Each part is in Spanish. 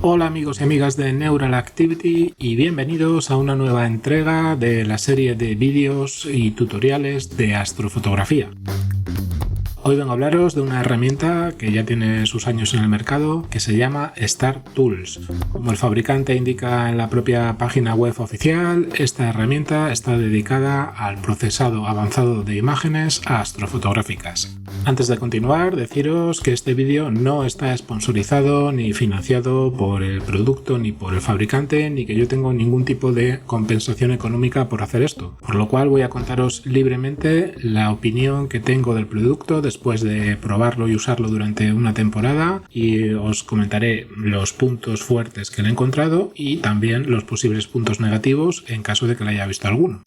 Hola amigos y amigas de Neural Activity y bienvenidos a una nueva entrega de la serie de vídeos y tutoriales de astrofotografía. Hoy vengo a hablaros de una herramienta que ya tiene sus años en el mercado, que se llama StarTools. Como el fabricante indica en la propia página web oficial, esta herramienta está dedicada al procesado avanzado de imágenes astrofotográficas. Antes de continuar, deciros que este vídeo no está sponsorizado ni financiado por el producto ni por el fabricante, ni que yo tengo ningún tipo de compensación económica por hacer esto, por lo cual voy a contaros libremente la opinión que tengo del producto después de probarlo y usarlo durante una temporada, y os comentaré los puntos fuertes que le he encontrado y también los posibles puntos negativos en caso de que le haya visto alguno.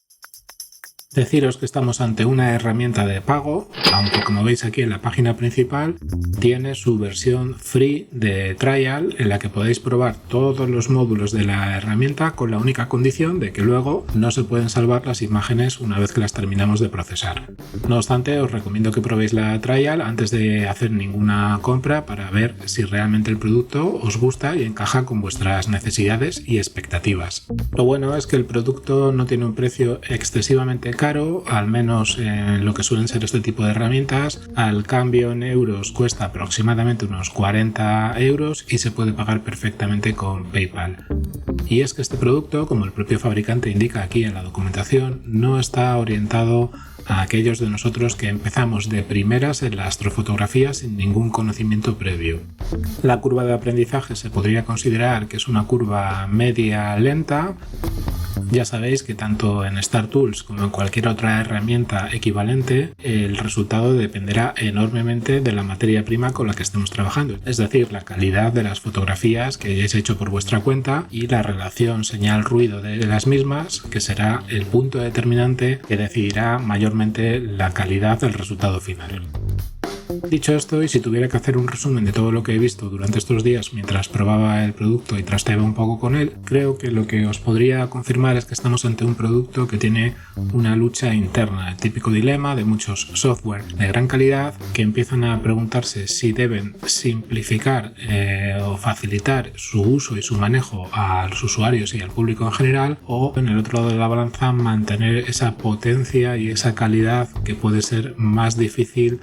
Deciros que estamos ante una herramienta de pago, aunque como veis aquí en la página principal tiene su versión free de trial en la que podéis probar todos los módulos de la herramienta con la única condición de que luego no se pueden salvar las imágenes una vez que las terminamos de procesar. No obstante, os recomiendo que probéis la trial antes de hacer ninguna compra para ver si realmente el producto os gusta y encaja con vuestras necesidades y expectativas. Lo bueno es que el producto no tiene un precio excesivamente caro, al menos en lo que suelen ser este tipo de herramientas. Al cambio en euros cuesta aproximadamente unos 40 euros y se puede pagar perfectamente con PayPal. Y es que este producto, como el propio fabricante indica aquí en la documentación, no está orientado a aquellos de nosotros que empezamos de primeras en la astrofotografía sin ningún conocimiento previo. La curva de aprendizaje se podría considerar que es una curva media lenta. Ya sabéis que tanto en StarTools como en cualquier otra herramienta equivalente, el resultado dependerá enormemente de la materia prima con la que estemos trabajando, es decir, la calidad de las fotografías que hayáis hecho por vuestra cuenta y la relación señal-ruido de las mismas, que será el punto determinante que decidirá mayormente la calidad del resultado final. Dicho esto, y si tuviera que hacer un resumen de todo lo que he visto durante estos días mientras probaba el producto y trasteaba un poco con él, creo que lo que os podría confirmar es que estamos ante un producto que tiene una lucha interna, el típico dilema de muchos software de gran calidad que empiezan a preguntarse si deben simplificar o facilitar su uso y su manejo a los usuarios y al público en general, o en el otro lado de la balanza mantener esa potencia y esa calidad que puede ser más difícil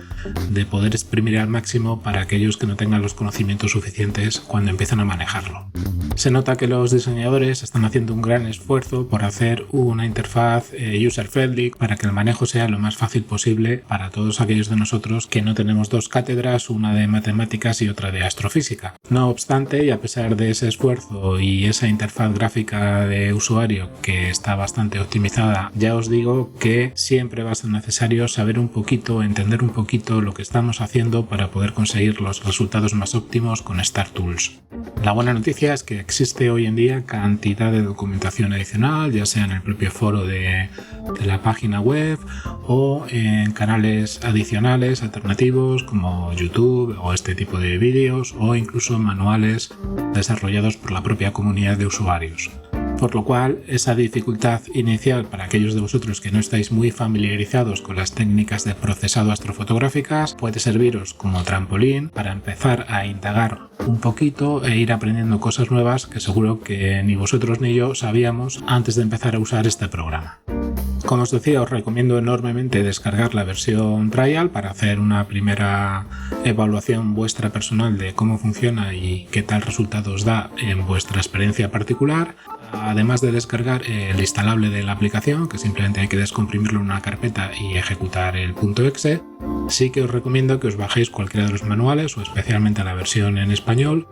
de poder exprimir al máximo para aquellos que no tengan los conocimientos suficientes cuando empiezan a manejarlo. Se nota que los diseñadores están haciendo un gran esfuerzo por hacer una interfaz user-friendly para que el manejo sea lo más fácil posible para todos aquellos de nosotros que no tenemos dos cátedras, una de matemáticas y otra de astrofísica. No obstante, y a pesar de ese esfuerzo y esa interfaz gráfica de usuario que está bastante optimizada, ya os digo que siempre va a ser necesario saber un poquito, entender un poquito lo que estamos haciendo para poder conseguir los resultados más óptimos con StarTools. La buena noticia es que existe hoy en día cantidad de documentación adicional, ya sea en el propio foro de la página web o en canales adicionales alternativos como YouTube o este tipo de vídeos, o incluso manuales desarrollados por la propia comunidad de usuarios. Por lo cual, esa dificultad inicial para aquellos de vosotros que no estáis muy familiarizados con las técnicas de procesado astrofotográficas puede serviros como trampolín para empezar a indagar un poquito e ir aprendiendo cosas nuevas que seguro que ni vosotros ni yo sabíamos antes de empezar a usar este programa. Como os decía, os recomiendo enormemente descargar la versión trial para hacer una primera evaluación vuestra personal de cómo funciona y qué tal resultado os da en vuestra experiencia particular. Además de descargar el instalable de la aplicación, que simplemente hay que descomprimirlo en una carpeta y ejecutar el .exe, sí que os recomiendo que os bajéis cualquiera de los manuales o especialmente la versión en español,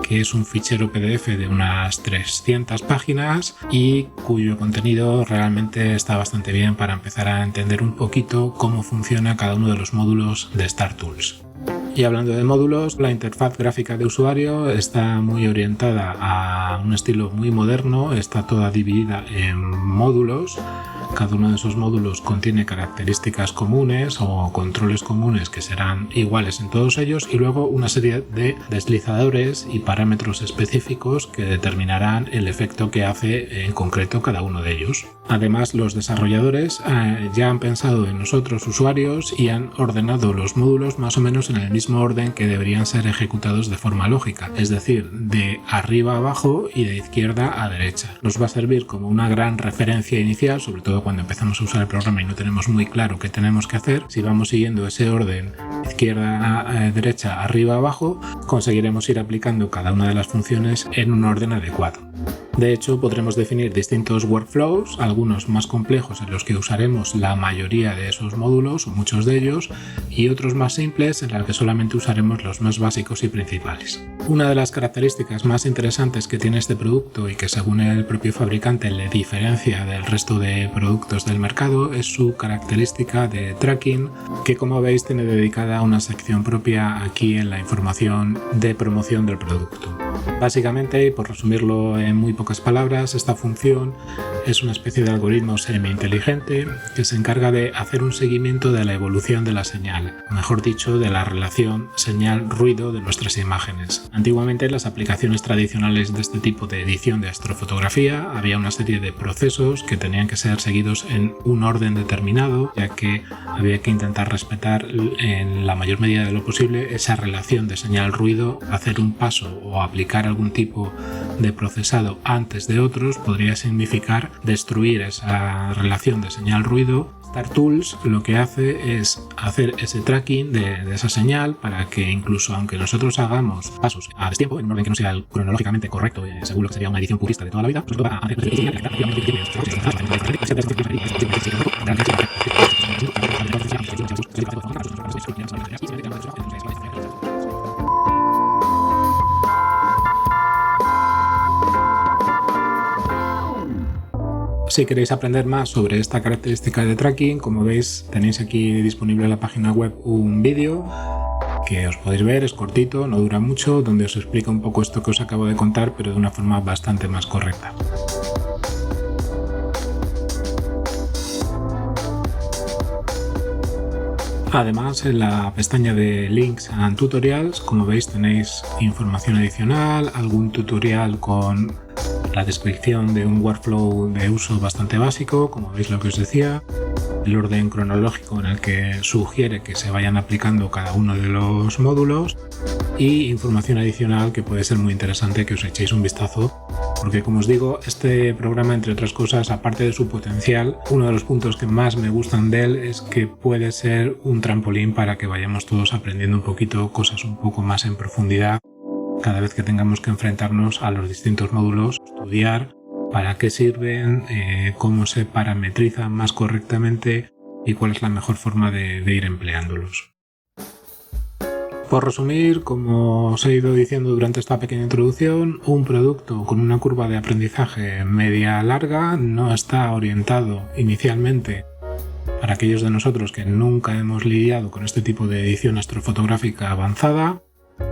que es un fichero PDF de unas 300 páginas y cuyo contenido realmente está bastante bien para empezar a entender un poquito cómo funciona cada uno de los módulos de StarTools. Y hablando de módulos, la interfaz gráfica de usuario está muy orientada a un estilo muy moderno, está toda dividida en módulos Cada uno de esos módulos contiene características comunes o controles comunes que serán iguales en todos ellos y luego una serie de deslizadores y parámetros específicos que determinarán el efecto que hace en concreto cada uno de ellos. Además, los desarrolladores ya han pensado en nosotros usuarios y han ordenado los módulos más o menos en el mismo orden que deberían ser ejecutados de forma lógica, es decir, de arriba a abajo y de izquierda a derecha. Nos va a servir como una gran referencia inicial, sobre todo cuando empezamos a usar el programa y no tenemos muy claro qué tenemos que hacer. Si vamos siguiendo ese orden izquierda a derecha, arriba a abajo, conseguiremos ir aplicando cada una de las funciones en un orden adecuado. De hecho, podremos definir distintos workflows, algunos más complejos en los que usaremos la mayoría de esos módulos o muchos de ellos, y otros más simples en los que solamente usaremos los más básicos y principales. Una de las características más interesantes que tiene este producto y que según el propio fabricante le diferencia del resto de productos del mercado es su característica de tracking, que como veis tiene dedicada una sección propia aquí en la información de promoción del producto. Básicamente, y por resumirlo en muy pocas palabras, esta función es una especie de algoritmo semi-inteligente que se encarga de hacer un seguimiento de la evolución de la señal, o mejor dicho, de la relación señal-ruido de nuestras imágenes. Antiguamente, en las aplicaciones tradicionales de este tipo de edición de astrofotografía había una serie de procesos que tenían que ser seguidos en un orden determinado, ya que había que intentar respetar en la mayor medida de lo posible esa relación de señal-ruido. Hacer un paso o aplicar algún tipo de procesado antes de otros podría significar destruir esa relación de señal-ruido. StarTools lo que hace es hacer ese tracking de esa señal para que incluso aunque nosotros hagamos pasos a destiempo en un orden que no sea cronológicamente correcto, seguro que sería una edición purista de toda la vida, pues va a hacer Si queréis aprender más sobre esta característica de tracking, como veis tenéis aquí disponible en la página web un vídeo que os podéis ver, es cortito, no dura mucho, donde os explica un poco esto que os acabo de contar, pero de una forma bastante más correcta. Además, en la pestaña de Links and Tutorials, como veis, tenéis información adicional, algún tutorial con la descripción de un workflow de uso bastante básico, como veis lo que os decía, el orden cronológico en el que sugiere que se vayan aplicando cada uno de los módulos y información adicional que puede ser muy interesante que os echéis un vistazo, porque como os digo, este programa, entre otras cosas, aparte de su potencial, uno de los puntos que más me gustan de él es que puede ser un trampolín para que vayamos todos aprendiendo un poquito cosas un poco más en profundidad cada vez que tengamos que enfrentarnos a los distintos módulos, estudiar para qué sirven, cómo se parametrizan más correctamente y cuál es la mejor forma de ir empleándolos. Por resumir, como os he ido diciendo durante esta pequeña introducción, un producto con una curva de aprendizaje media larga no está orientado inicialmente para aquellos de nosotros que nunca hemos lidiado con este tipo de edición astrofotográfica avanzada,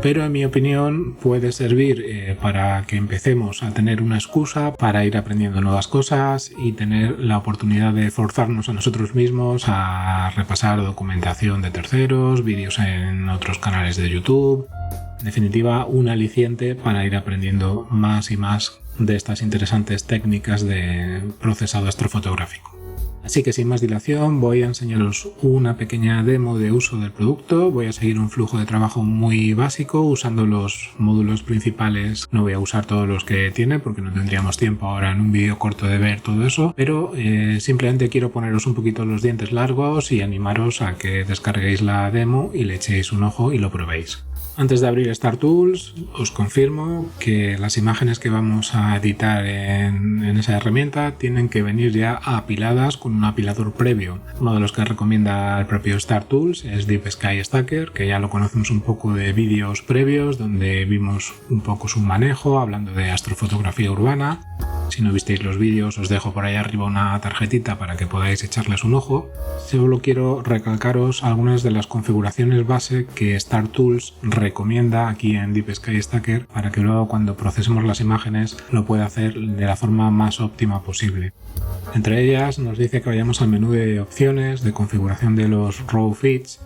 pero en mi opinión puede servir para que empecemos a tener una excusa para ir aprendiendo nuevas cosas y tener la oportunidad de forzarnos a nosotros mismos a repasar documentación de terceros, vídeos en otros canales de YouTube. En definitiva, un aliciente para ir aprendiendo más y más de estas interesantes técnicas de procesado astrofotográfico. Así que sin más dilación voy a enseñaros una pequeña demo de uso del producto. Voy a seguir un flujo de trabajo muy básico usando los módulos principales. No voy a usar todos los que tiene porque no tendríamos tiempo ahora en un vídeo corto de ver todo eso, pero simplemente quiero poneros un poquito los dientes largos y animaros a que descarguéis la demo y le echéis un ojo y lo probéis. Antes de abrir StarTools, os confirmo que las imágenes que vamos a editar en esa herramienta tienen que venir ya apiladas con un apilador previo. Uno de los que recomienda el propio StarTools es Deep Sky Stacker, que ya lo conocemos un poco de vídeos previos donde vimos un poco su manejo, hablando de astrofotografía urbana. Si no visteis los vídeos, os dejo por ahí arriba una tarjetita para que podáis echarles un ojo. Solo quiero recalcaros algunas de las configuraciones base que StarTools recomienda aquí en Deep Sky Stacker para que luego cuando procesemos las imágenes lo pueda hacer de la forma más óptima posible. Entre ellas nos dice que vayamos al menú de opciones de configuración de los Raw Feeds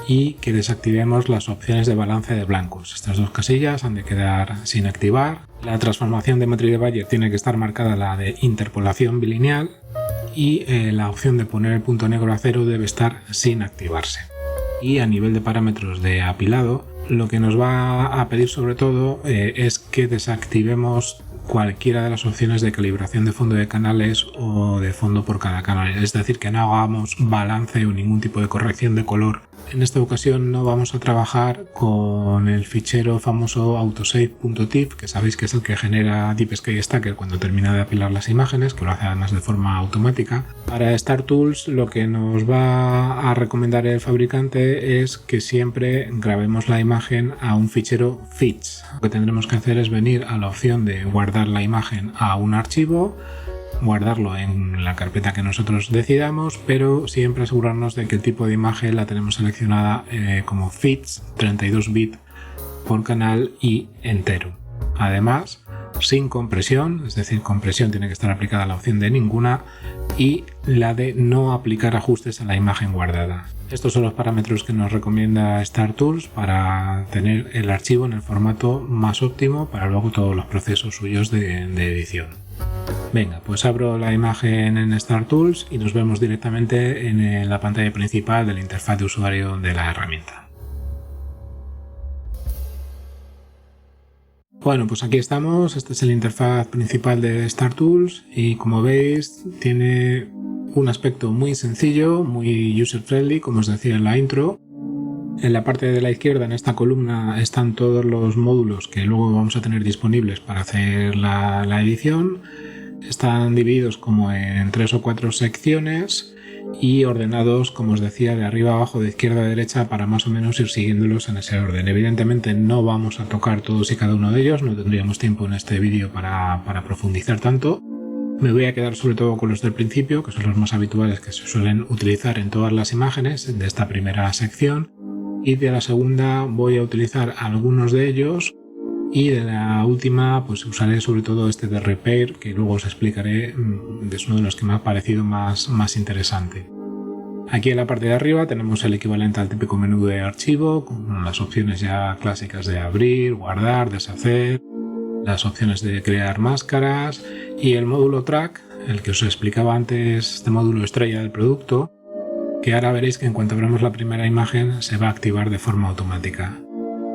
y que desactivemos las opciones de balance de blancos. Estas dos casillas han de quedar sin activar. La transformación de matriz de Bayer tiene que estar marcada la de interpolación bilineal y la opción de poner el punto negro a 0 debe estar sin activarse. Y a nivel de parámetros de apilado, lo que nos va a pedir sobre todo es que desactivemos cualquiera de las opciones de calibración de fondo de canales o de fondo por cada canal, es decir, que no hagamos balance o ningún tipo de corrección de color. En esta ocasión no vamos a trabajar con el fichero famoso autosave.tif, que sabéis que es el que genera Deep Sky Stacker cuando termina de apilar las imágenes, que lo hace además de forma automática. Para StarTools lo que nos va a recomendar el fabricante es que siempre grabemos la imagen a un fichero FITS. Lo que tendremos que hacer es venir a la opción de guardar la imagen a un archivo, guardarlo en la carpeta que nosotros decidamos, pero siempre asegurarnos de que el tipo de imagen la tenemos seleccionada como FITS 32 bit por canal y entero. Además, sin compresión, es decir, compresión tiene que estar aplicada a la opción de ninguna y la de no aplicar ajustes a la imagen guardada. Estos son los parámetros que nos recomienda StarTools para tener el archivo en el formato más óptimo para luego todos los procesos suyos de edición. Venga, pues abro la imagen en StarTools y nos vemos directamente en la pantalla principal de la interfaz de usuario de la herramienta. Bueno, pues aquí estamos, esta es la interfaz principal de StarTools y como veis tiene un aspecto muy sencillo, muy user-friendly, como os decía en la intro. En la parte de la izquierda, en esta columna, están todos los módulos que luego vamos a tener disponibles para hacer la edición. Están divididos como en 3 o 4 secciones y ordenados, como os decía, de arriba a abajo, de izquierda a derecha, para más o menos ir siguiéndolos en ese orden. Evidentemente no vamos a tocar todos y cada uno de ellos, no tendríamos tiempo en este vídeo para profundizar tanto. Me voy a quedar sobre todo con los del principio, que son los más habituales que se suelen utilizar en todas las imágenes de esta primera sección, y de la segunda voy a utilizar algunos de ellos. Y de la última pues usaré sobre todo este de Repair, que luego os explicaré, es uno de los que me ha parecido más interesante. Aquí en la parte de arriba tenemos el equivalente al típico menú de archivo, con las opciones ya clásicas de abrir, guardar, deshacer, las opciones de crear máscaras y el módulo Track, el que os explicaba antes, este módulo estrella del producto, que ahora veréis que en cuanto abramos la primera imagen se va a activar de forma automática.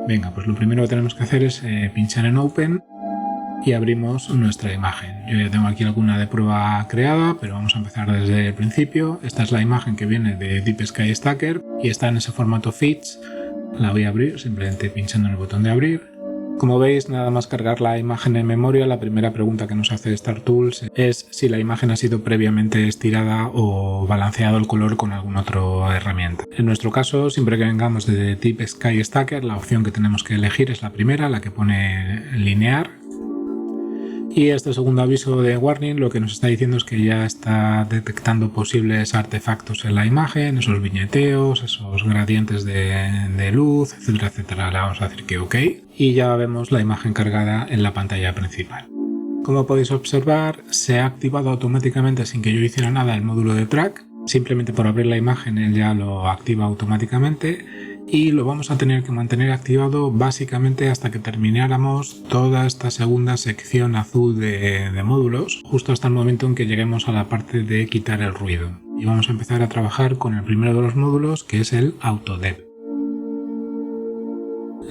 Venga, pues lo primero que tenemos que hacer es pinchar en Open y abrimos nuestra imagen. Yo ya tengo aquí alguna de prueba creada, pero vamos a empezar desde el principio. Esta es la imagen que viene de Deep Sky Stacker y está en ese formato FITS. La voy a abrir simplemente pinchando en el botón de abrir. Como veis, nada más cargar la imagen en memoria, la primera pregunta que nos hace StarTools es si la imagen ha sido previamente estirada o balanceado el color con alguna otra herramienta. En nuestro caso, siempre que vengamos de Deep Sky Stacker, la opción que tenemos que elegir es la primera, la que pone linear. Y este segundo aviso de warning lo que nos está diciendo es que ya está detectando posibles artefactos en la imagen, esos viñeteos, esos gradientes de luz, etcétera, etcétera. Le vamos a decir que OK y ya vemos la imagen cargada en la pantalla principal. Como podéis observar, se ha activado automáticamente sin que yo hiciera nada el módulo de Track. Simplemente por abrir la imagen él ya lo activa automáticamente y lo vamos a tener que mantener activado básicamente hasta que termináramos toda esta segunda sección azul de módulos, justo hasta el momento en que lleguemos a la parte de quitar el ruido. Y vamos a empezar a trabajar con el primero de los módulos, que es el AutoDep.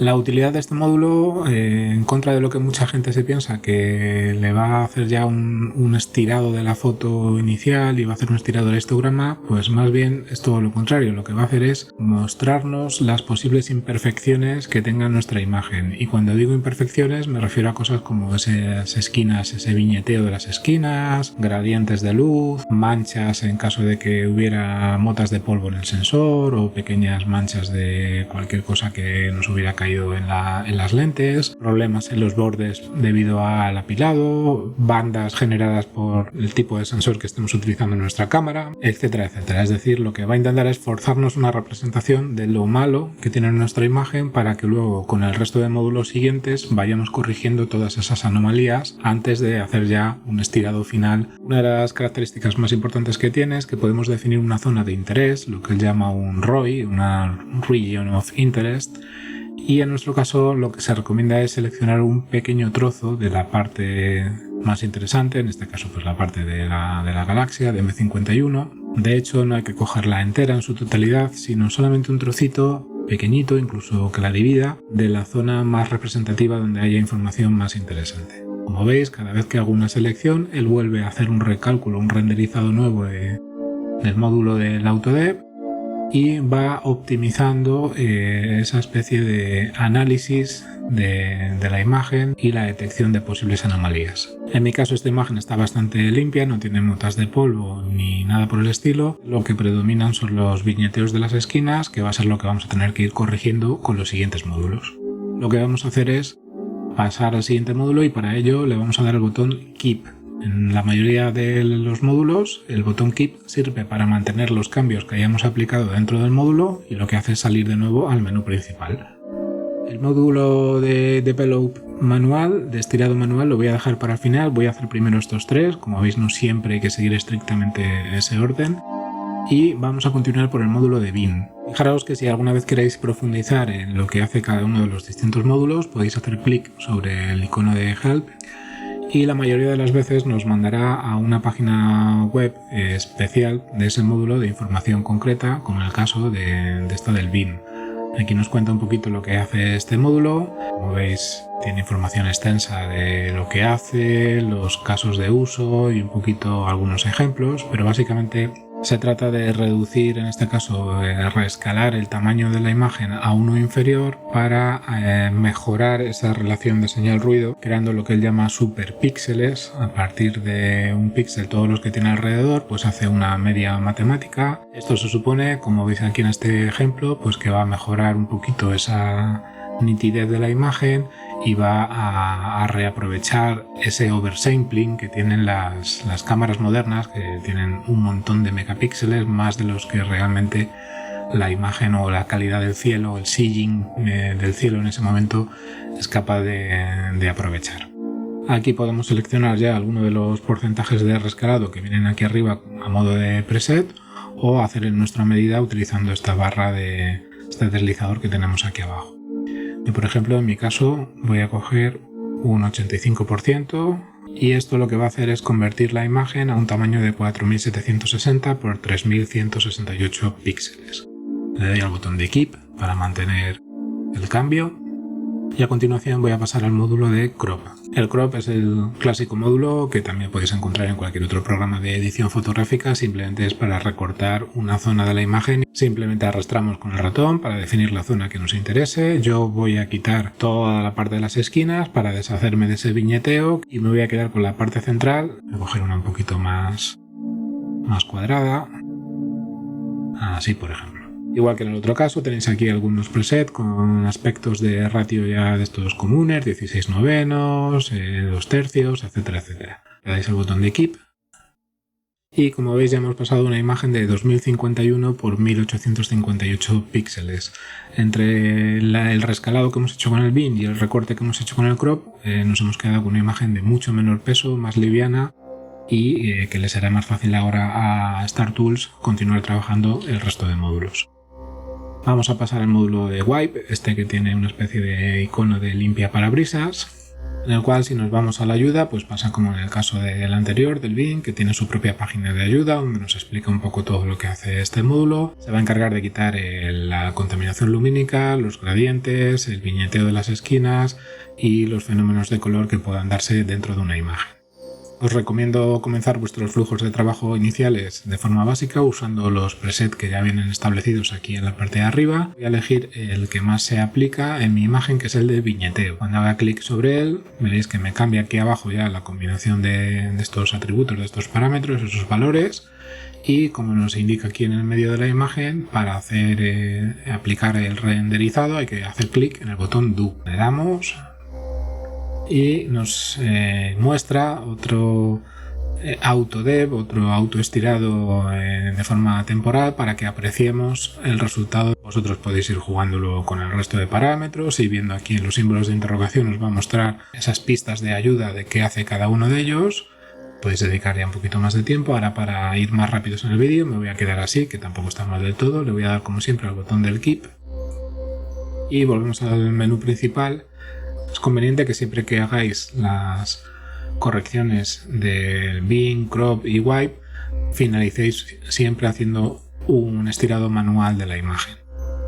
La utilidad de este módulo, en contra de lo que mucha gente se piensa, que le va a hacer ya un estirado de la foto inicial y va a hacer un estirado del histograma, pues más bien es todo lo contrario. Lo que va a hacer es mostrarnos las posibles imperfecciones que tenga nuestra imagen. Y cuando digo imperfecciones me refiero a cosas como esas esquinas, ese viñeteo de las esquinas, gradientes de luz, manchas en caso de que hubiera motas de polvo en el sensor o pequeñas manchas de cualquier cosa que nos hubiera caído caído en las lentes, problemas en los bordes debido al apilado, bandas generadas por el tipo de sensor que estemos utilizando en nuestra cámara, etcétera, etcétera. Es decir, lo que va a intentar es forzarnos una representación de lo malo que tiene nuestra imagen para que luego con el resto de módulos siguientes vayamos corrigiendo todas esas anomalías antes de hacer ya un estirado final. Una de las características más importantes que tiene es que podemos definir una zona de interés, lo que él llama un ROI, una Region of Interest, y en nuestro caso lo que se recomienda es seleccionar un pequeño trozo de la parte más interesante, en este caso pues la parte de la galaxia de M51. De hecho no hay que cogerla entera en su totalidad, sino solamente un trocito pequeñito, incluso que la divida, de la zona más representativa donde haya información más interesante. Como veis, cada vez que hago una selección, él vuelve a hacer un recálculo, un renderizado nuevo del módulo del Autodev y va optimizando esa especie de análisis de la imagen y la detección de posibles anomalías. En mi caso esta imagen está bastante limpia, no tiene motas de polvo ni nada por el estilo. Lo que predominan son los viñeteos de las esquinas, que va a ser lo que vamos a tener que ir corrigiendo con los siguientes módulos. Lo que vamos a hacer es pasar al siguiente módulo y para ello le vamos a dar el botón Keep. En la mayoría de los módulos el botón Keep sirve para mantener los cambios que hayamos aplicado dentro del módulo y lo que hace es salir de nuevo al menú principal. El módulo de Develop manual, de estirado manual, lo voy a dejar para el final. Voy a hacer primero estos tres, como veis no siempre hay que seguir estrictamente ese orden. Y vamos a continuar por el módulo de Bin. Fijaros que si alguna vez queréis profundizar en lo que hace cada uno de los distintos módulos, podéis hacer clic sobre el icono de Help y la mayoría de las veces nos mandará a una página web especial de ese módulo de información concreta, como en el caso de esta del Bin. Aquí nos cuenta un poquito lo que hace este módulo. Como veis, tiene información extensa de lo que hace, los casos de uso y un poquito algunos ejemplos, pero básicamente se trata de reducir, en este caso, reescalar el tamaño de la imagen a uno inferior para mejorar esa relación de señal-ruido, creando lo que él llama superpíxeles. A partir de un píxel, todos los que tiene alrededor, pues hace una media matemática. Esto se supone, como veis aquí en este ejemplo, pues que va a mejorar un poquito esa nitidez de la imagen y va a reaprovechar ese oversampling que tienen las cámaras modernas, que tienen un montón de megapíxeles, más de los que realmente la imagen o la calidad del cielo, el seeing del cielo en ese momento es capaz de aprovechar. Aquí podemos seleccionar ya alguno de los porcentajes de rescalado que vienen aquí arriba a modo de preset o hacer en nuestra medida utilizando esta barra de este deslizador que tenemos aquí abajo. Yo, por ejemplo, en mi caso voy a coger un 85% y esto lo que va a hacer es convertir la imagen a un tamaño de 4760 por 3168 píxeles. Le doy al botón de Keep para mantener el cambio y a continuación voy a pasar al módulo de Crop. El Crop es el clásico módulo que también podéis encontrar en cualquier otro programa de edición fotográfica. Simplemente es para recortar una zona de la imagen. Simplemente arrastramos con el ratón para definir la zona que nos interese. Yo voy a quitar toda la parte de las esquinas para deshacerme de ese viñeteo y me voy a quedar con la parte central. Voy a coger una un poquito más cuadrada. Así, por ejemplo. Igual que en el otro caso, tenéis aquí algunos presets con aspectos de ratio ya de estos comunes, 16 novenos, 2 tercios, etcétera, etcétera. Le dais al botón de Keep y como veis ya hemos pasado una imagen de 2051 por 1858 píxeles. Entre el rescalado que hemos hecho con el bin y el recorte que hemos hecho con el crop, nos hemos quedado con una imagen de mucho menor peso, más liviana y que le será más fácil ahora a StarTools continuar trabajando el resto de módulos. Vamos a pasar al módulo de Wipe, este que tiene una especie de icono de limpia parabrisas, en el cual si nos vamos a la ayuda, pues pasa como en el caso del anterior, del bin, que tiene su propia página de ayuda, donde nos explica un poco todo lo que hace este módulo. Se va a encargar de quitar la contaminación lumínica, los gradientes, el viñeteo de las esquinas y los fenómenos de color que puedan darse dentro de una imagen. Os recomiendo comenzar vuestros flujos de trabajo iniciales de forma básica usando los presets que ya vienen establecidos aquí en la parte de arriba. Voy a elegir el que más se aplica en mi imagen, que es el de viñeteo. Cuando haga clic sobre él, veréis que me cambia aquí abajo ya la combinación de estos atributos, de estos parámetros, esos valores. Y como nos indica aquí en el medio de la imagen, para aplicar el renderizado hay que hacer clic en el botón Do. Le damos y nos muestra otro autodev, otro autoestirado de forma temporal para que apreciemos el resultado. Vosotros podéis ir jugándolo con el resto de parámetros y viendo aquí en los símbolos de interrogación os va a mostrar esas pistas de ayuda de qué hace cada uno de ellos. Podéis dedicar ya un poquito más de tiempo. Ahora, para ir más rápidos en el vídeo, me voy a quedar así, que tampoco está mal del todo. Le voy a dar como siempre al botón del Keep y volvemos al menú principal. Es conveniente que siempre que hagáis las correcciones del bin, crop y wipe, finalicéis siempre haciendo un estirado manual de la imagen.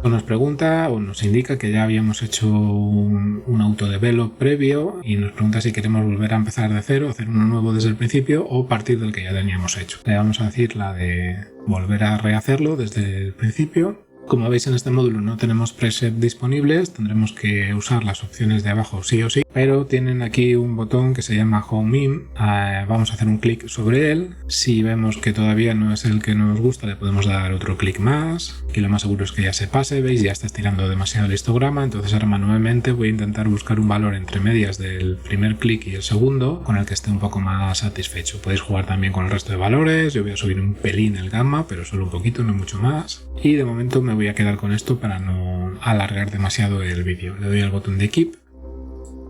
Nos pregunta o nos indica que ya habíamos hecho un autodevelop previo y nos pregunta si queremos volver a empezar de cero, hacer uno nuevo desde el principio o partir del que ya teníamos hecho. Le vamos a decir la de volver a rehacerlo desde el principio. Como veis, en este módulo no tenemos presets disponibles, tendremos que usar las opciones de abajo sí o sí, pero tienen aquí un botón que se llama Home In. Vamos a hacer un clic sobre él. Si vemos que todavía no es el que nos gusta, le podemos dar otro clic más. Aquí lo más seguro es que ya se pase, veis, ya está estirando demasiado el histograma, entonces ahora manualmente voy a intentar buscar un valor entre medias del primer clic y el segundo con el que esté un poco más satisfecho. Podéis jugar también con el resto de valores. Yo voy a subir un pelín el gamma, pero solo un poquito, no mucho más. Y de momento me voy a quedar con esto para no alargar demasiado el vídeo. Le doy al botón de Keep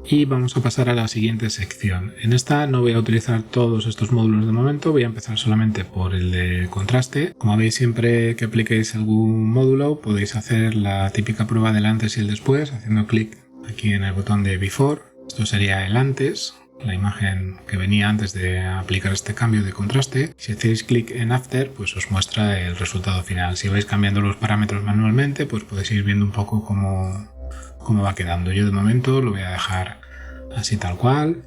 y vamos a pasar a la siguiente sección. En esta no voy a utilizar todos estos módulos de momento, voy a empezar solamente por el de contraste. Como veis, siempre que apliquéis algún módulo podéis hacer la típica prueba del antes y el después haciendo clic aquí en el botón de Before. Esto sería el antes, la imagen que venía antes de aplicar este cambio de contraste. Si hacéis clic en After, pues os muestra el resultado final. Si vais cambiando los parámetros manualmente, pues podéis ir viendo un poco cómo va quedando. Yo de momento lo voy a dejar así tal cual.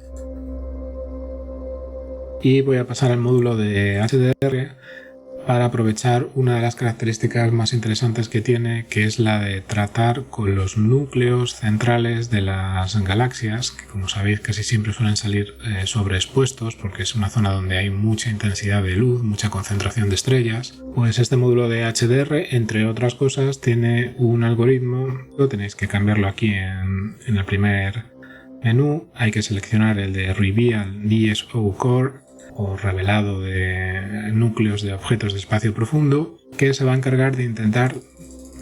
Y voy a pasar al módulo de HDR para aprovechar una de las características más interesantes que tiene, que es la de tratar con los núcleos centrales de las galaxias, que como sabéis casi siempre suelen salir sobreexpuestos porque es una zona donde hay mucha intensidad de luz, mucha concentración de estrellas. Pues este módulo de HDR, entre otras cosas, tiene un algoritmo. Lo tenéis que cambiarlo aquí en el primer menú. Hay que seleccionar el de Reveal DSO Core o revelado de núcleos de objetos de espacio profundo, que se va a encargar de intentar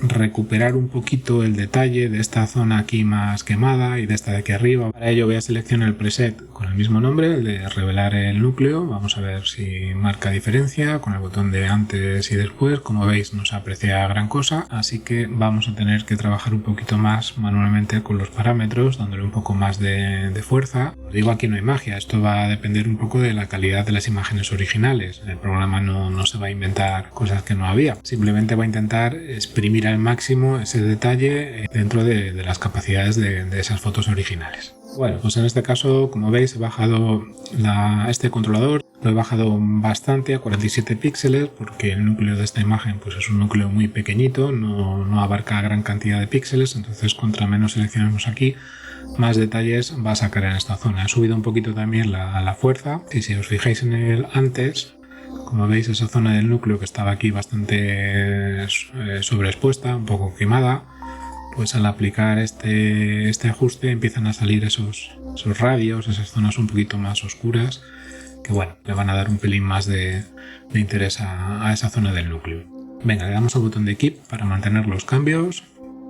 recuperar un poquito el detalle de esta zona aquí más quemada y de esta de aquí arriba. Para ello voy a seleccionar el preset con el mismo nombre, el de revelar el núcleo. Vamos a ver si marca diferencia con el botón de antes y después. Como veis, no se aprecia gran cosa, así que vamos a tener que trabajar un poquito más manualmente con los parámetros, dándole un poco más de fuerza. Os digo, aquí no hay magia, esto va a depender un poco de la calidad de las imágenes originales. El programa no se va a inventar cosas que no había, simplemente va a intentar exprimir al máximo ese detalle dentro de las capacidades de esas fotos originales. Bueno, pues en este caso, como veis, he bajado este controlador, lo he bajado bastante a 47 píxeles porque el núcleo de esta imagen pues es un núcleo muy pequeñito, no abarca gran cantidad de píxeles, entonces contra menos seleccionemos aquí, más detalles va a sacar en esta zona. He subido un poquito también la fuerza y si os fijáis en el antes, como veis, esa zona del núcleo que estaba aquí bastante sobreexpuesta, un poco quemada, pues al aplicar este ajuste empiezan a salir esos radios, esas zonas un poquito más oscuras, que bueno, le van a dar un pelín más de interés a esa zona del núcleo. Venga, le damos al botón de Keep para mantener los cambios.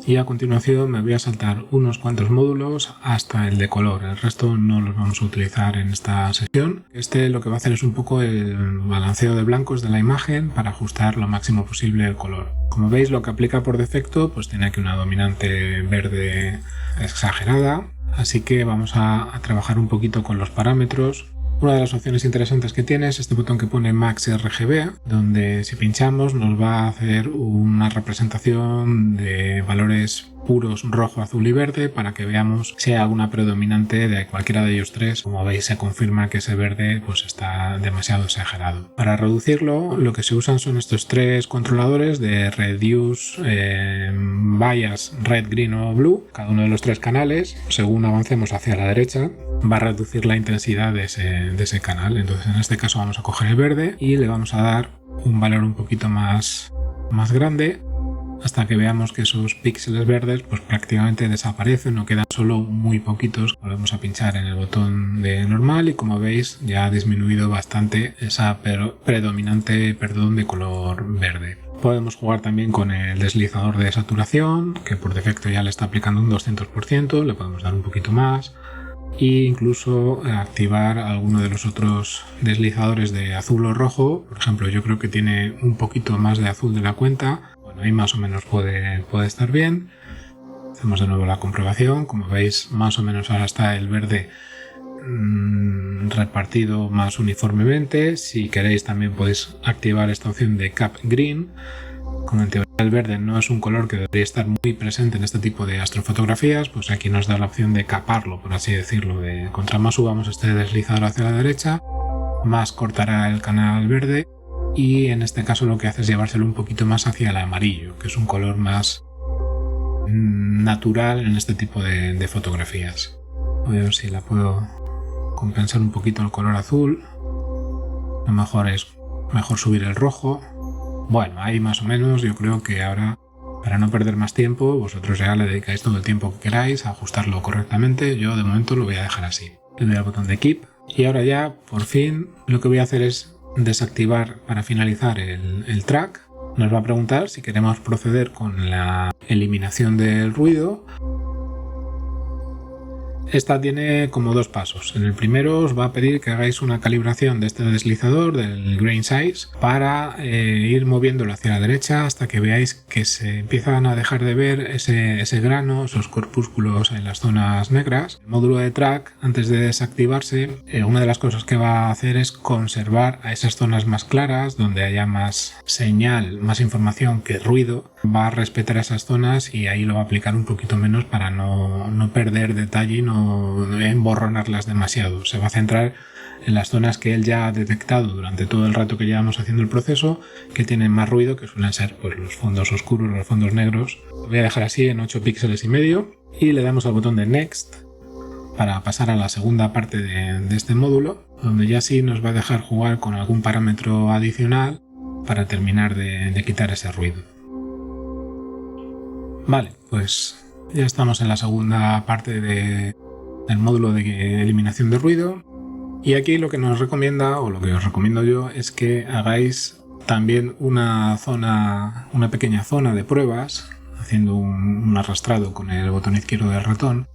Y a continuación me voy a saltar unos cuantos módulos hasta el de color. El resto no los vamos a utilizar en esta sesión. Lo que va a hacer es un poco el balanceo de blancos de la imagen para ajustar lo máximo posible el color. Como veis, lo que aplica por defecto pues tiene aquí una dominante verde exagerada. Así que vamos a trabajar un poquito con los parámetros. Una de las opciones interesantes que tiene es este botón que pone Max RGB, donde si pinchamos nos va a hacer una representación de valores puros rojo, azul y verde para que veamos si hay alguna predominante de cualquiera de ellos tres. Como veis, se confirma que ese verde pues está demasiado exagerado. Para reducirlo, lo que se usan son estos tres controladores de Reduce Bias Red, Green o Blue. Cada uno de los tres canales, según avancemos hacia la derecha, va a reducir la intensidad de ese canal. Entonces en este caso vamos a coger el verde y le vamos a dar un valor un poquito más grande, hasta que veamos que esos píxeles verdes pues prácticamente desaparecen, no quedan solo muy poquitos. Volvemos a pinchar en el botón de normal y como veis ya ha disminuido bastante esa predominante de color verde. Podemos jugar también con el deslizador de saturación, que por defecto ya le está aplicando un 200%, le podemos dar un poquito más e incluso activar alguno de los otros deslizadores de azul o rojo. Por ejemplo, yo creo que tiene un poquito más de azul de la cuenta. Bueno, ahí más o menos puede estar bien. Hacemos de nuevo la comprobación. Como veis, más o menos ahora está el verde repartido más uniformemente. Si queréis también podéis activar esta opción de Cap Green. Como en teoría el verde no es un color que debería estar muy presente en este tipo de astrofotografías, pues aquí nos da la opción de caparlo, por así decirlo. Contra más subamos este deslizador hacia la derecha, más cortará el canal verde, y en este caso lo que hace es llevárselo un poquito más hacia el amarillo, que es un color más natural en este tipo de fotografías. Voy a ver si la puedo compensar un poquito el color azul. Lo mejor es subir el rojo. Bueno, ahí más o menos. Yo creo que ahora, para no perder más tiempo, vosotros ya le dedicáis todo el tiempo que queráis a ajustarlo correctamente. Yo de momento lo voy a dejar así. Le doy al botón de Keep y ahora ya por fin lo que voy a hacer es desactivar para finalizar el track. Nos va a preguntar si queremos proceder con la eliminación del ruido. Esta tiene como dos pasos. En el primero os va a pedir que hagáis una calibración de este deslizador, del grain size, para ir moviéndolo hacia la derecha hasta que veáis que se empiezan a dejar de ver ese grano, esos corpúsculos en las zonas negras. El módulo de track, antes de desactivarse, una de las cosas que va a hacer es conservar a esas zonas más claras, donde haya más señal, más información que ruido. Va a respetar esas zonas y ahí lo va a aplicar un poquito menos para no perder detalle y no emborronarlas demasiado. Se va a centrar en las zonas que él ya ha detectado durante todo el rato que llevamos haciendo el proceso, que tienen más ruido, que suelen ser pues los fondos oscuros, los fondos negros. Lo voy a dejar así en 8 píxeles y medio y le damos al botón de Next para pasar a la segunda parte de este módulo, donde ya sí nos va a dejar jugar con algún parámetro adicional para terminar de quitar ese ruido. Vale, pues ya estamos en la segunda parte del módulo de eliminación de ruido, y aquí lo que nos recomienda, o lo que os recomiendo yo, es que hagáis también una pequeña zona de pruebas, haciendo un arrastrado con el botón izquierdo del ratón,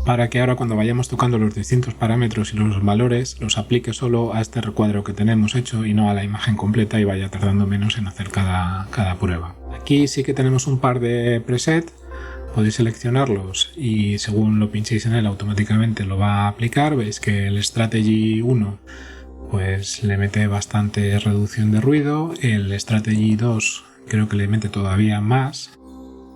para que ahora cuando vayamos tocando los distintos parámetros y los valores los aplique solo a este recuadro que tenemos hecho y no a la imagen completa, y vaya tardando menos en hacer cada prueba. Aquí sí que tenemos un par de presets. Podéis seleccionarlos y según lo pinchéis en él automáticamente lo va a aplicar. Veis que el Strategy 1 pues le mete bastante reducción de ruido, el Strategy 2 creo que le mete todavía más.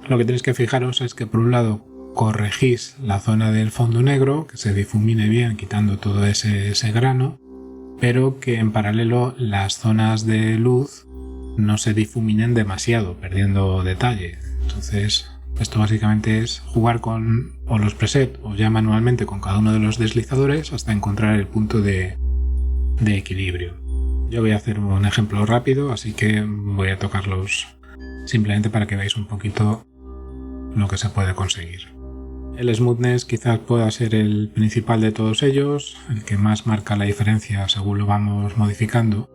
Lo que tenéis que fijaros es que por un lado corregís la zona del fondo negro, que se difumine bien quitando todo ese grano, pero que en paralelo las zonas de luz no se difuminen demasiado, perdiendo detalle. Entonces esto básicamente es jugar con los presets o ya manualmente con cada uno de los deslizadores hasta encontrar el punto de equilibrio. Yo voy a hacer un ejemplo rápido, así que voy a tocarlos simplemente para que veáis un poquito lo que se puede conseguir. El smoothness quizás pueda ser el principal de todos ellos, el que más marca la diferencia según lo vamos modificando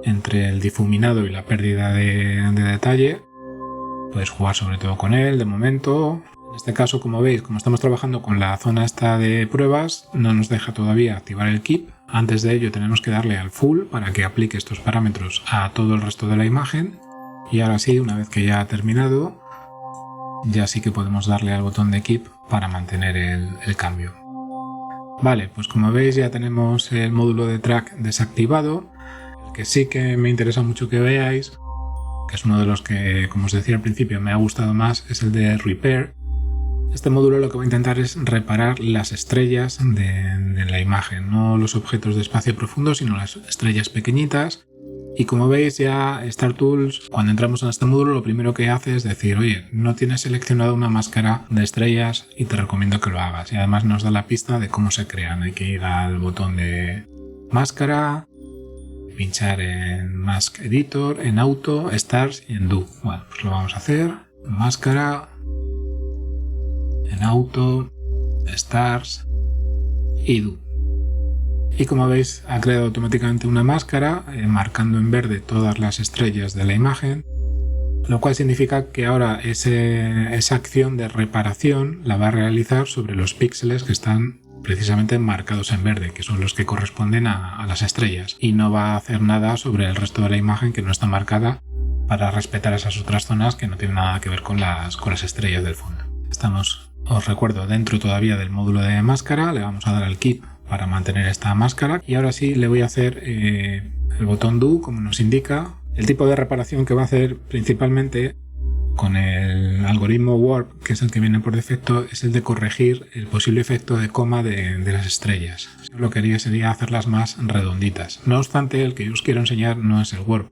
entre el difuminado y la pérdida de detalle. Podéis jugar sobre todo con él de momento. En este caso, como veis, como estamos trabajando con la zona esta de pruebas, no nos deja todavía activar el Keep. Antes de ello tenemos que darle al Full para que aplique estos parámetros a todo el resto de la imagen. Y ahora sí, una vez que ya ha terminado, ya sí que podemos darle al botón de Keep para mantener el cambio. Vale, pues como veis ya tenemos el módulo de track desactivado. El que sí que me interesa mucho que veáis, que es uno de los que, como os decía al principio, me ha gustado más, es el de Repair. Este módulo lo que va a intentar es reparar las estrellas de la imagen, no los objetos de espacio profundo, sino las estrellas pequeñitas. Y como veis ya StarTools, cuando entramos en este módulo, lo primero que hace es decir, oye, no tienes seleccionado una máscara de estrellas y te recomiendo que lo hagas. Y además nos da la pista de cómo se crean. Hay que ir al botón de máscara, pinchar en Mask Editor, en Auto, Stars y en Do. Bueno, pues lo vamos a hacer. Máscara, en Auto, Stars y Do. Y como veis ha creado automáticamente una máscara marcando en verde todas las estrellas de la imagen, lo cual significa que ahora esa acción de reparación la va a realizar sobre los píxeles que están precisamente marcados en verde, que son los que corresponden a las estrellas, y no va a hacer nada sobre el resto de la imagen que no está marcada para respetar esas otras zonas que no tienen nada que ver con las estrellas del fondo. Estamos, os recuerdo, dentro todavía del módulo de máscara, le vamos a dar al Keep para mantener esta máscara y ahora sí le voy a hacer el botón Do como nos indica. El tipo de reparación que va a hacer principalmente con el algoritmo Warp, que es el que viene por defecto, es el de corregir el posible efecto de coma de las estrellas. Lo que haría sería hacerlas más redonditas. No obstante, el que yo os quiero enseñar no es el Warp,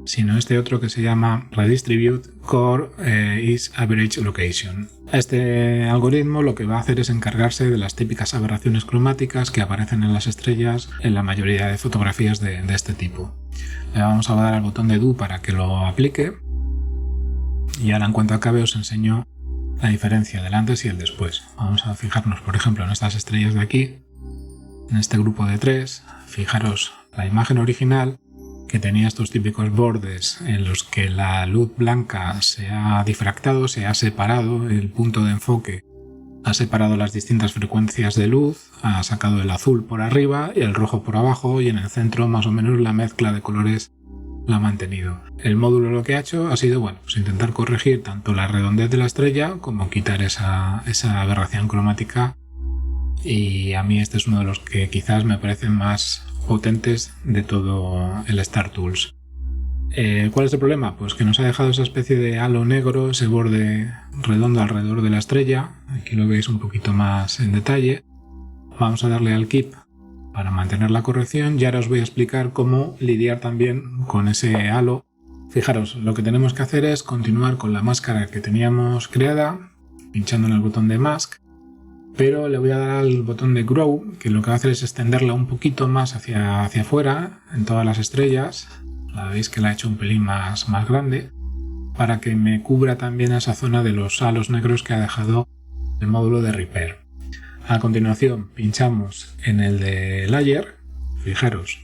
sino este otro que se llama Redistribute Core is Average Location. Este algoritmo lo que va a hacer es encargarse de las típicas aberraciones cromáticas que aparecen en las estrellas en la mayoría de fotografías de este tipo. Le vamos a dar al botón de Do para que lo aplique y ahora en cuanto acabe os enseño la diferencia del antes y el después. Vamos a fijarnos por ejemplo en estas estrellas de aquí, en este grupo de 3, fijaros la imagen original que tenía estos típicos bordes en los que la luz blanca se ha difractado, se ha separado, el punto de enfoque ha separado las distintas frecuencias de luz, ha sacado el azul por arriba y el rojo por abajo y en el centro más o menos la mezcla de colores la ha mantenido. El módulo lo que ha hecho ha sido pues intentar corregir tanto la redondez de la estrella como quitar esa aberración cromática, y a mí este es uno de los que quizás me parecen más potentes de todo el StarTools. ¿Cuál es el problema? Pues que nos ha dejado esa especie de halo negro, ese borde redondo alrededor de la estrella. Aquí lo veis un poquito más en detalle. Vamos a darle al Keep para mantener la corrección y ahora os voy a explicar cómo lidiar también con ese halo. Fijaros, lo que tenemos que hacer es continuar con la máscara que teníamos creada, pinchando en el botón de Mask, pero le voy a dar al botón de Grow, que lo que va a hacer es extenderla un poquito más hacia afuera en todas las estrellas. La veis que la he hecho un pelín más grande para que me cubra también esa zona de los halos negros que ha dejado el módulo de Repair. A continuación pinchamos en el de Layer. Fijaros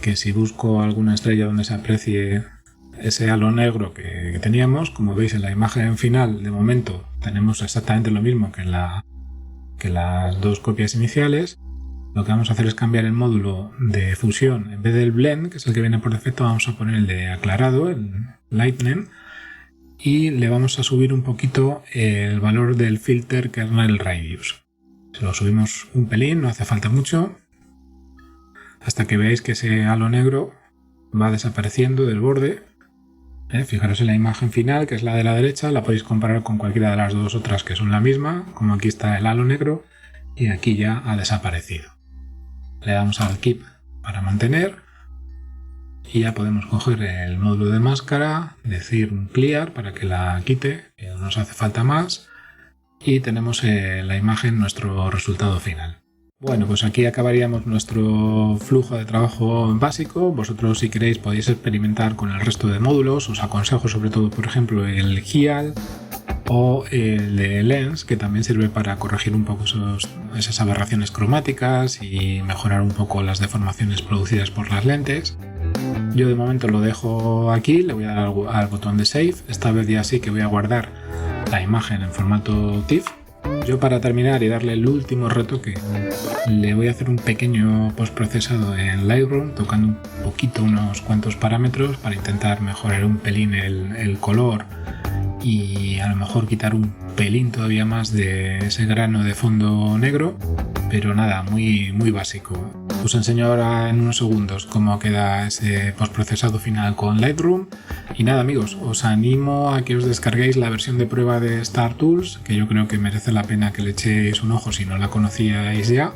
que si busco alguna estrella donde se aprecie ese halo negro que teníamos, como veis en la imagen final de momento tenemos exactamente lo mismo que las dos copias iniciales. Lo que vamos a hacer es cambiar el módulo de fusión. En vez del blend, que es el que viene por defecto, vamos a poner el de aclarado, el lightning, y le vamos a subir un poquito el valor del filter kernel radius. Se lo subimos un pelín, no hace falta mucho, hasta que veáis que ese halo negro va desapareciendo del borde. Fijaros en la imagen final, que es la de la derecha, la podéis comparar con cualquiera de las dos otras que son la misma, como aquí está el halo negro y aquí ya ha desaparecido. Le damos al Keep para mantener y ya podemos coger el módulo de máscara, decir un Clear para que la quite, que no nos hace falta más, y tenemos la imagen, nuestro resultado final. Bueno, pues aquí acabaríamos nuestro flujo de trabajo básico. Vosotros, si queréis, podéis experimentar con el resto de módulos. Os aconsejo sobre todo, por ejemplo, el Gial o el de Lens, que también sirve para corregir un poco esas aberraciones cromáticas y mejorar un poco las deformaciones producidas por las lentes. Yo de momento lo dejo aquí, le voy a dar al botón de Save. Esta vez ya sí que voy a guardar la imagen en formato TIFF. Yo, para terminar y darle el último retoque, le voy a hacer un pequeño postprocesado en Lightroom, tocando un poquito unos cuantos parámetros para intentar mejorar un pelín el color y a lo mejor quitar un pelín todavía más de ese grano de fondo negro. pero nada, muy básico. Os enseño ahora en unos segundos cómo queda ese postprocesado final con Lightroom. Y nada amigos, os animo a que os descarguéis la versión de prueba de StarTools, que yo creo que merece la pena que le echéis un ojo si no la conocíais ya.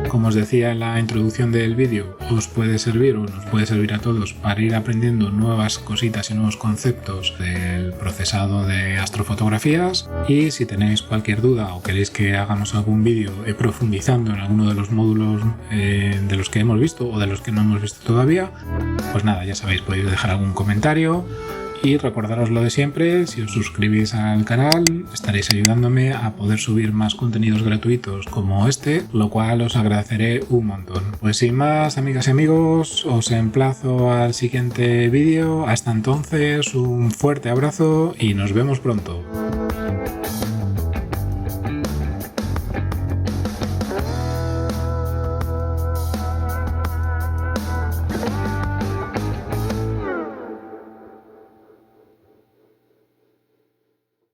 Como os decía en la introducción del vídeo, os puede servir o nos puede servir a todos para ir aprendiendo nuevas cositas y nuevos conceptos del procesado de astrofotografías. Y si tenéis cualquier duda o queréis que hagamos algún vídeo profundizando en alguno de los módulos de los que hemos visto o de los que no hemos visto todavía, pues nada, ya sabéis, podéis dejar algún comentario. Y recordaros lo de siempre, si os suscribís al canal estaréis ayudándome a poder subir más contenidos gratuitos como este, lo cual os agradeceré un montón. Pues sin más, amigas y amigos, os emplazo al siguiente vídeo. Hasta entonces, un fuerte abrazo y nos vemos pronto.